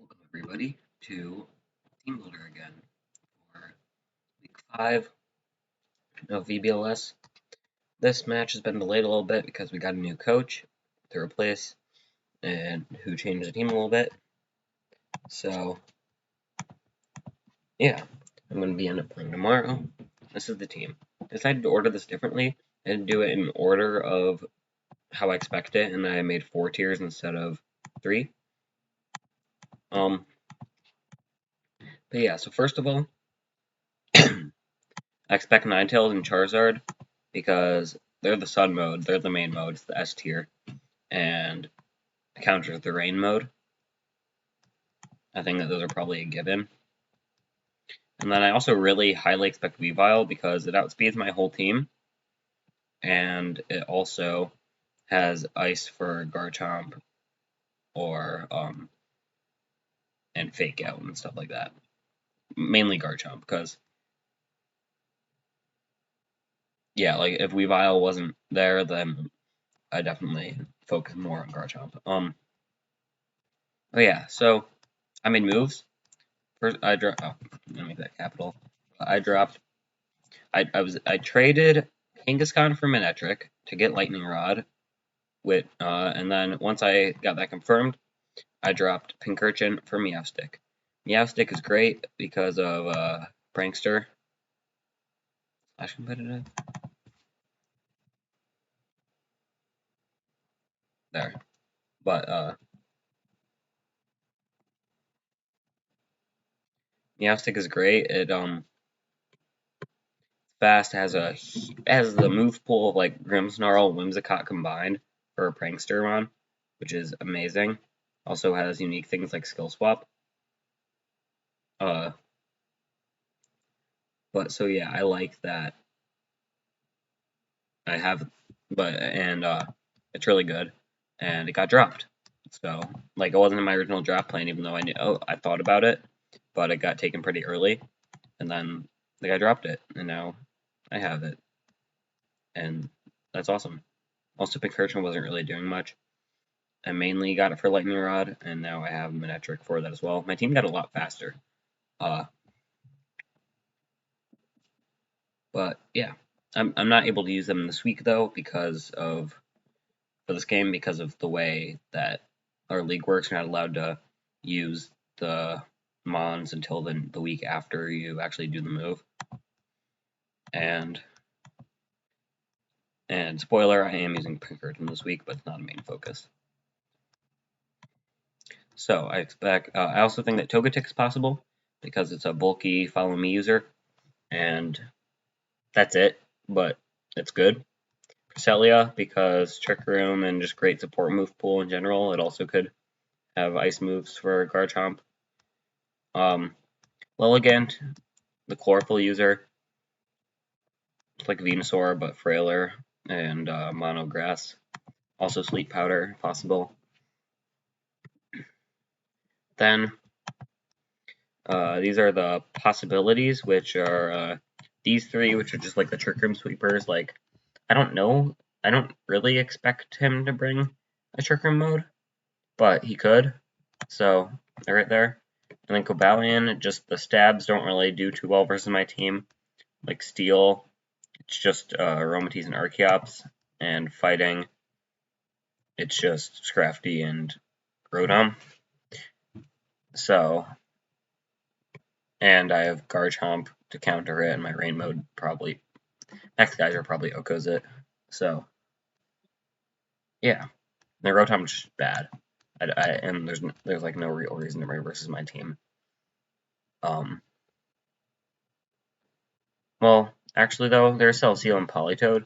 Welcome everybody to Teambuilder again for week 5 of VBL-S. This match has been delayed a little bit because we got a new coach to replace and who changed the team a little bit. So yeah, I'm going to end up playing tomorrow. This is the team. I decided to order this differently and do it in order of how I expect it, and I made 4 tiers instead of 3. But yeah, so first of all, I expect Ninetales and Charizard because they're the Sun mode, they're the main mode, it's the S tier, and it counters the Rain mode. I think that those are probably a given. And then I also really highly expect VBL because it outspeeds my whole team, and it also has Ice for Garchomp or and Fake Out and stuff like that. Mainly Garchomp because yeah, like if VBL wasn't there, then I definitely focus more on Garchomp. But yeah, so I made moves. First, I dropped. Oh, let me make that capital. I traded Kangaskhan for Manectric to get Lightning Rod, and then once I got that confirmed, I dropped Pincurchin for Meowstic. Meowstic is great because of Prankster / competitive. There, but Meowstic is great. It fast, has the move pool of like Grimmsnarl, Whimsicott combined for a Prankster run, which is amazing. Also has unique things like Skill Swap. But so yeah, I like that. It's really good, and it got dropped. So like it wasn't in my original draft plan, even though I thought about it, but it got taken pretty early, and then the guy dropped it, and now I have it, and that's awesome. Also, Pincurchin wasn't really doing much. I mainly got it for Lightning Rod, and now I have Manectric for that as well. My team got a lot faster. But yeah, I'm not able to use them this week though for this game because of the way that our league works. You're not allowed to use the Mons until the week after you actually do the move. And spoiler, I am using Pincurchin this week, but it's not a main focus. So I also think that Togetic is possible because it's a bulky follow me user, and that's it, but it's good. Cresselia because Trick Room and just great support move pool in general. It also could have ice moves for Garchomp. Lilligant, the Chlorophyll user. It's like Venusaur, but frailer, and Mono Grass. Also Sleep Powder, possible. Then, these are the possibilities, which are these 3, which are just like the Trick Room sweepers. Like, I don't know. I don't really expect him to bring a Trick Room mode, but he could. So, they're right there. And then Cobalion, just the stabs don't really do too well versus my team. Like Steel, it's just Aromatisse and Archeops, and fighting, it's just Scrafty and Groudon. So, and I have Garchomp to counter it, and my Rain mode probably, next guys are probably Okos it. So, yeah, the Rotom's just bad. And there's like no real reason to bring versus my team. Well, actually though, there's Celesteal and Politoed,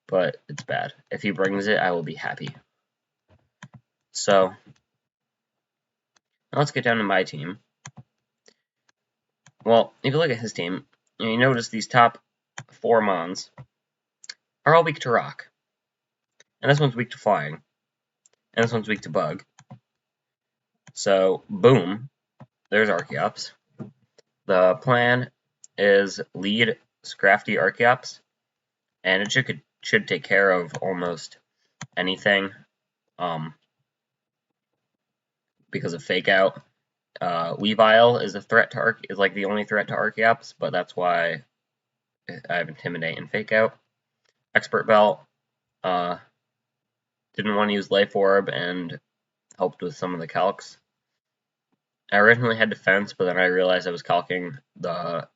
but it's bad. If he brings it, I will be happy. So, now let's get down to my team. Well, if you look at his team, you notice these top 4 Mons are all weak to Rock. And this one's weak to Flying. And this one's weak to Bug. So, boom, there's Archeops. The plan is lead Scrafty Archeops, and it should take care of almost anything because of Fake Out. Weavile is a threat to is like the only threat to Archeops, but that's why I have Intimidate and Fake Out. Expert Belt, didn't want to use Life Orb and helped with some of the calcs. I originally had Defense, but then I realized I was calcing the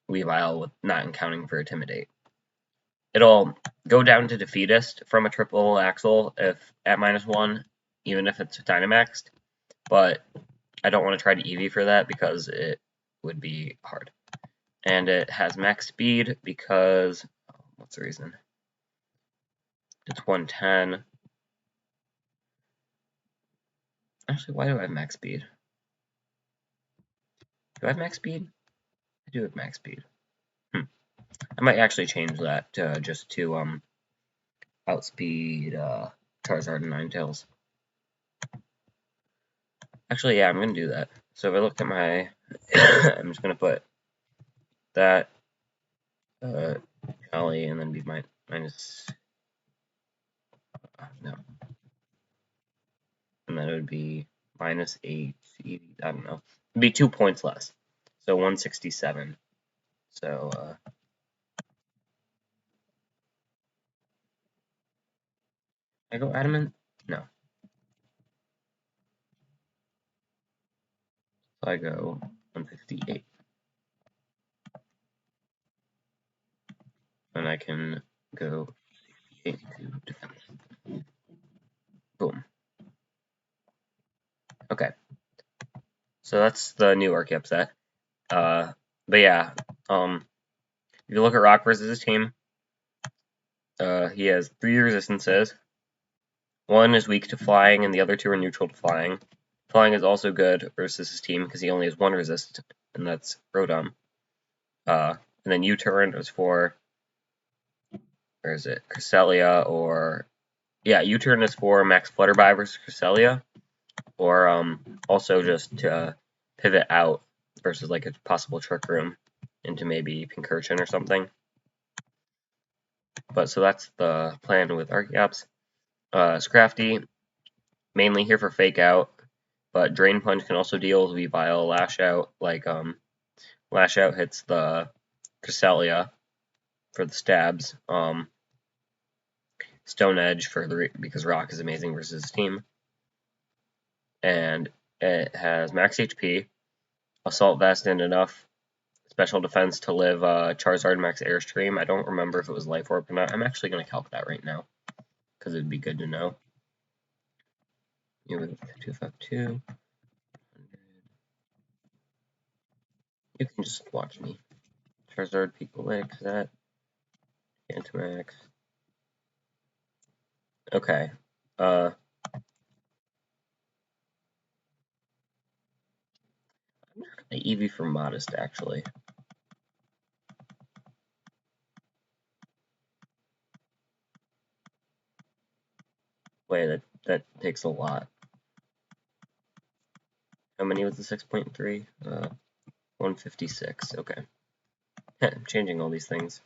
Weavile with not accounting for Intimidate. It'll go down to Defeatist from a triple axle if at -1, even if it's Dynamaxed, but I don't want to try to EV for that because it would be hard. And it has max speed because, what's the reason? It's 110. Actually, why do I have max speed? Do I have max speed? I do have max speed. I might actually change that just to outspeed Charizard and Ninetales. Actually, yeah, I'm going to do that. So if I look at my, I'm just going to put that Jolly and then be minus, no. And then it would be -8, I don't know. It'd be 2 points less. So 167. So, I go Adamant? No. So I go 158. And I can go 8 to defense. Boom. Okay. So that's the new Archeops set. But yeah, if you look at Rock versus his team, he has 3 resistances. 1 is weak to flying, and the other 2 are neutral to flying. Flying is also good versus his team because he only has 1 resist, and that's Rotom. And then U-turn is for, where is it? Cresselia, or yeah, U-turn is for Max Flutterby versus Cresselia, or also just to pivot out versus like a possible Trick Room into maybe Pincurchin or something. But so that's the plan with Archeops. Scrafty, mainly here for Fake Out, but Drain Punch can also deal with Weavile. Lash Out, like Lash Out hits the Cresselia for the stabs. Stone Edge for because Rock is amazing versus his team. And it has max HP, Assault Vest, and enough special defense to live Charizard max Airstream. I don't remember if it was Life Orb or not. I'm actually going to calc that right now because it'd be good to know. 252. You can just watch me. Charizard, Pico-Lick, that. Gigantamax. Okay. I'm not going to EV for Modest, actually. Wait, that takes a lot. How many was the 6.3? 156. Okay. I'm changing all these things.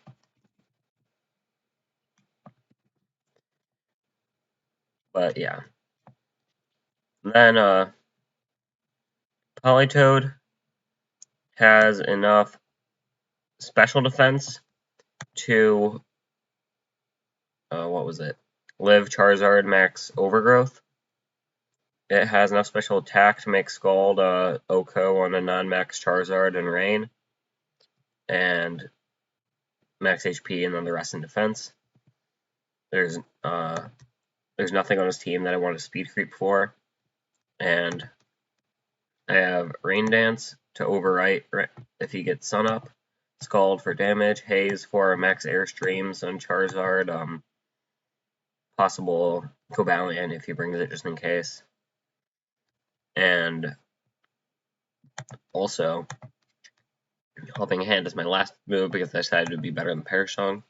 But yeah. Then Politoed has enough special defense to what was it? Live Charizard max Overgrowth. It has enough special attack to make Scald Oko on a non-max Charizard and Rain, and max HP, and then the rest in defense. There's nothing on his team that I want to speed creep for, and I have Rain Dance to overwrite if he gets Sun Up, Scald for damage, Haze for max Airstreams on Charizard, possible Cobalion if he brings it just in case. And also, Helping Hand is my last move because I decided it would be better than Parashong.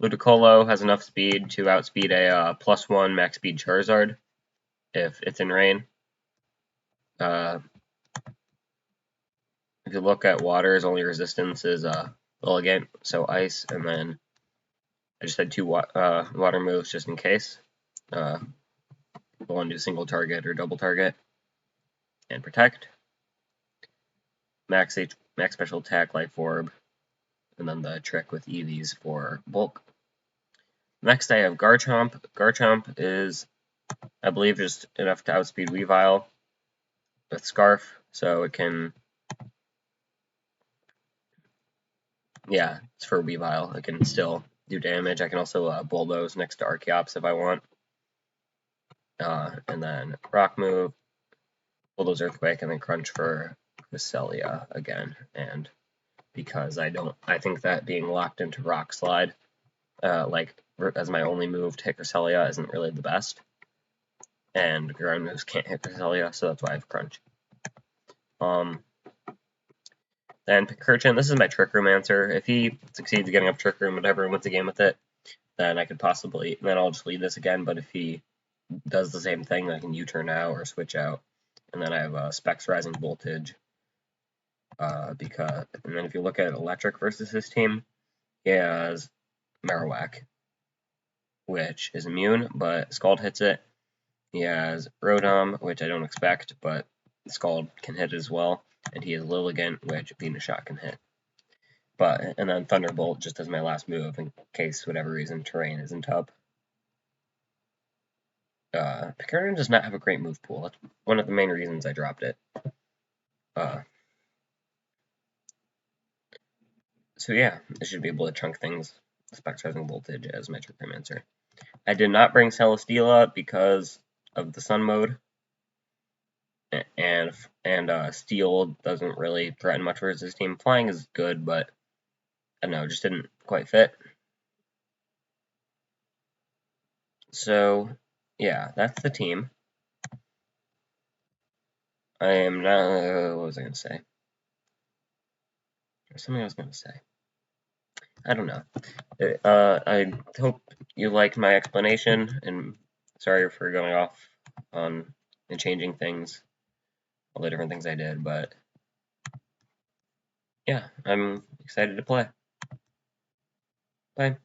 Ludicolo has enough speed to outspeed a +1 max speed Charizard if it's in rain. If you look at water, his only resistance is Lilligant, so ice, and then I just had 2 water moves just in case. One do single target or double target. and Protect. Max Special Attack, Life Orb, and then the trick with EVs for bulk. Next I have Garchomp. Garchomp is, I believe, just enough to outspeed Weavile with Scarf, so it can, yeah, it's for Weavile. It can still do damage. I can also Bulldoze next to Archeops if I want. And then Rock Move, Bulldoze Earthquake, and then Crunch for Cresselia again. And because I think that being locked into Rock Slide, as my only move to hit Cresselia isn't really the best. And ground moves can't hit Cresselia, so that's why I have Crunch. Then Pincurchin, this is my Trick Room answer. If he succeeds getting up Trick Room, whatever, and wins a game with it, then I could possibly, then I'll just lead this again, but if he does the same thing, I can U-turn out or switch out. And then I have Specs Rising Voltage. And then if you look at Electric versus his team, he has Marowak, which is immune, but Scald hits it. He has Rotom, which I don't expect, but Scald can hit as well. And he has Lilligant, which Venushot can hit. And then Thunderbolt just as my last move in case, whatever reason, terrain isn't up. Pincurchin does not have a great move pool. That's one of the main reasons I dropped it. So yeah, I should be able to chunk things, Specs Rising Voltage as my Trick Room answer. I did not bring Celesteela because of the Sun mode, and Steel doesn't really threaten much versus his team. Flying is good, but I don't know, just didn't quite fit. So yeah, that's the team. I am not. What was I going to say? There's something I was going to say. I don't know. I hope you liked my explanation, and sorry for going off on and changing things, all the different things I did, but yeah, I'm excited to play. Bye.